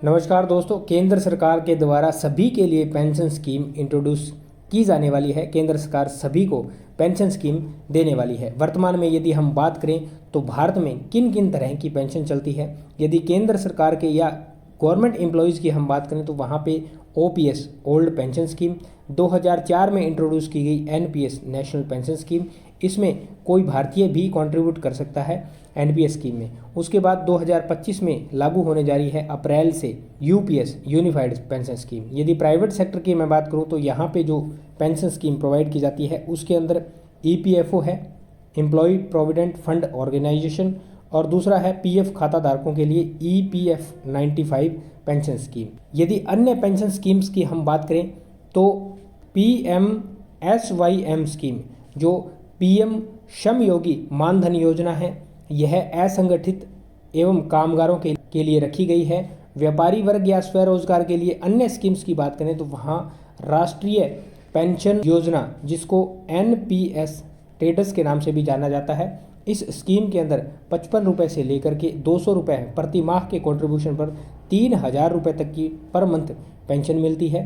नमस्कार दोस्तों, केंद्र सरकार के द्वारा सभी के लिए पेंशन स्कीम इंट्रोड्यूस की जाने वाली है। केंद्र सरकार सभी को पेंशन स्कीम देने वाली है। वर्तमान में यदि हम बात करें तो भारत में किन किन तरह की पेंशन चलती है, यदि केंद्र सरकार के या गवर्नमेंट एम्प्लॉयज़ की हम बात करें तो वहाँ पे ओपीएस ओल्ड पेंशन स्कीम, 2004 में इंट्रोड्यूस की गई एनपीएस नेशनल पेंशन स्कीम, इसमें कोई भारतीय भी कंट्रीब्यूट कर सकता है एनपीएस स्कीम में। उसके बाद 2025 में लागू होने जा रही है अप्रैल से यूपीएस यूनिफाइड पेंशन स्कीम। यदि प्राइवेट सेक्टर की मैं बात करूं तो यहाँ पे जो पेंशन स्कीम प्रोवाइड की जाती है उसके अंदर ईपीएफओ है, एम्प्लॉय प्रोविडेंट फंड ऑर्गेनाइजेशन, और दूसरा है पीएफ खाता धारकों के लिए ईपीएफ 95 पेंशन स्कीम। यदि अन्य पेंशन स्कीम्स की हम बात करें तो पीएमएसवाईएम स्कीम, जो पीएम श्रमयोगी मानधन योजना है, यह असंगठित एवं कामगारों के लिए रखी गई है। व्यापारी वर्ग या स्वरोजगार के लिए अन्य स्कीम्स की बात करें तो वहाँ राष्ट्रीय पेंशन योजना, जिसको एनपीएस स्टेटस के नाम से भी जाना जाता है, इस स्कीम के अंदर 55 रुपये से लेकर के 200 रुपये प्रति माह के कंट्रीब्यूशन पर 3000 रुपये तक की पर मंथ पेंशन मिलती है।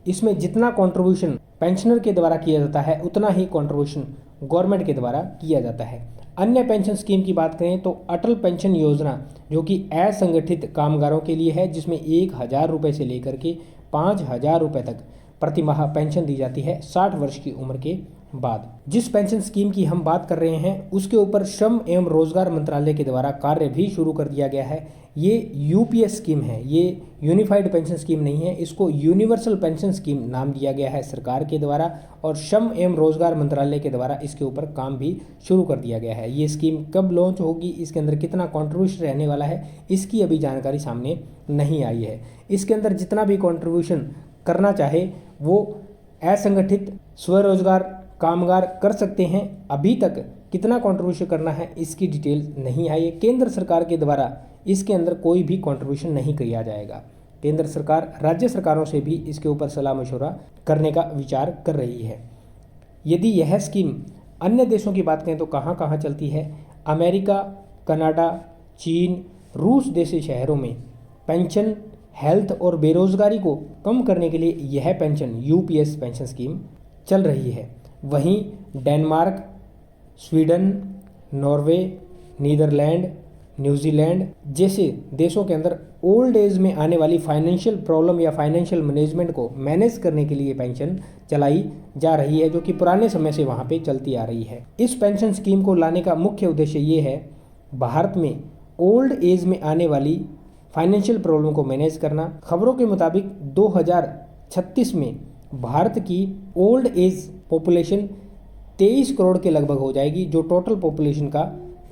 इसमें जितना कंट्रीब्यूशन पेंशनर के द्वारा किया जाता है उतना ही कंट्रीब्यूशन गवर्नमेंट के द्वारा किया जाता है। अन्य पेंशन स्कीम की बात करें तो अटल पेंशन योजना, जो कि असंगठित कामगारों के लिए है, जिसमें 1000 रुपये से लेकर के 5000 रुपये तक प्रति माह पेंशन दी जाती है 60 वर्ष की उम्र के बाद। जिस पेंशन स्कीम की हम बात कर रहे हैं उसके ऊपर श्रम एवं रोजगार मंत्रालय के द्वारा कार्य भी शुरू कर दिया गया है। ये यूपीएस स्कीम है, ये यूनिफाइड पेंशन स्कीम नहीं है, इसको यूनिवर्सल पेंशन स्कीम नाम दिया गया है सरकार के द्वारा, और श्रम एवं रोजगार मंत्रालय के द्वारा इसके ऊपर काम भी शुरू कर दिया गया है। ये स्कीम कब लॉन्च होगी, इसके अंदर कितना कॉन्ट्रीब्यूशन रहने वाला है, इसकी अभी जानकारी सामने नहीं आई है। इसके अंदर जितना भी कॉन्ट्रीब्यूशन करना चाहे वो असंगठित स्वरोजगार कामगार कर सकते हैं। अभी तक कितना कंट्रीब्यूशन करना है इसकी डिटेल नहीं आई है। केंद्र सरकार के द्वारा इसके अंदर कोई भी कंट्रीब्यूशन नहीं किया जाएगा। केंद्र सरकार राज्य सरकारों से भी इसके ऊपर सलाह मशवरा करने का विचार कर रही है। यदि यह स्कीम अन्य देशों की बात करें तो कहाँ कहाँ चलती है, अमेरिका, कनाडा, चीन, रूस जैसे शहरों में पेंशन, हेल्थ और बेरोजगारी को कम करने के लिए यह पेंशन यूपीएस पेंशन स्कीम चल रही है। वहीं Denmark, Sweden, Norway, Netherlands, New Zealand जैसे देशों के अंदर ओल्ड एज में आने वाली फाइनेंशियल प्रॉब्लम या फाइनेंशियल मैनेजमेंट को मैनेज करने के लिए पेंशन चलाई जा रही है, जो कि पुराने समय से वहाँ पे चलती आ रही है। इस पेंशन स्कीम को लाने का मुख्य उद्देश्य ये है, भारत में ओल्ड एज में आने वाली फाइनेंशियल प्रॉब्लम को मैनेज करना। खबरों के मुताबिक 2036 में भारत की ओल्ड एज पॉपुलेशन 23 करोड़ के लगभग हो जाएगी, जो टोटल पॉपुलेशन का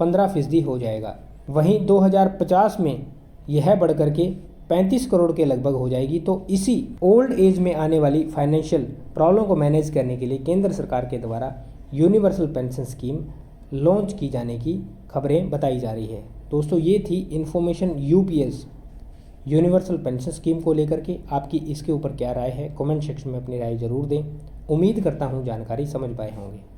15% हो जाएगा। वहीं 2050 में यह बढ़कर के 35 करोड़ के लगभग हो जाएगी। तो इसी ओल्ड एज में आने वाली फाइनेंशियल प्रॉब्लम को मैनेज करने के लिए केंद्र सरकार के द्वारा यूनिवर्सल पेंशन स्कीम लॉन्च की जाने की खबरें बताई जा रही है। दोस्तों, ये थी information UPS universal pension scheme को लेकर के। आपकी इसके ऊपर क्या राय है, कमेंट सेक्शन में अपनी राय जरूर दें। उम्मीद करता हूँ जानकारी समझ पाए होंगे।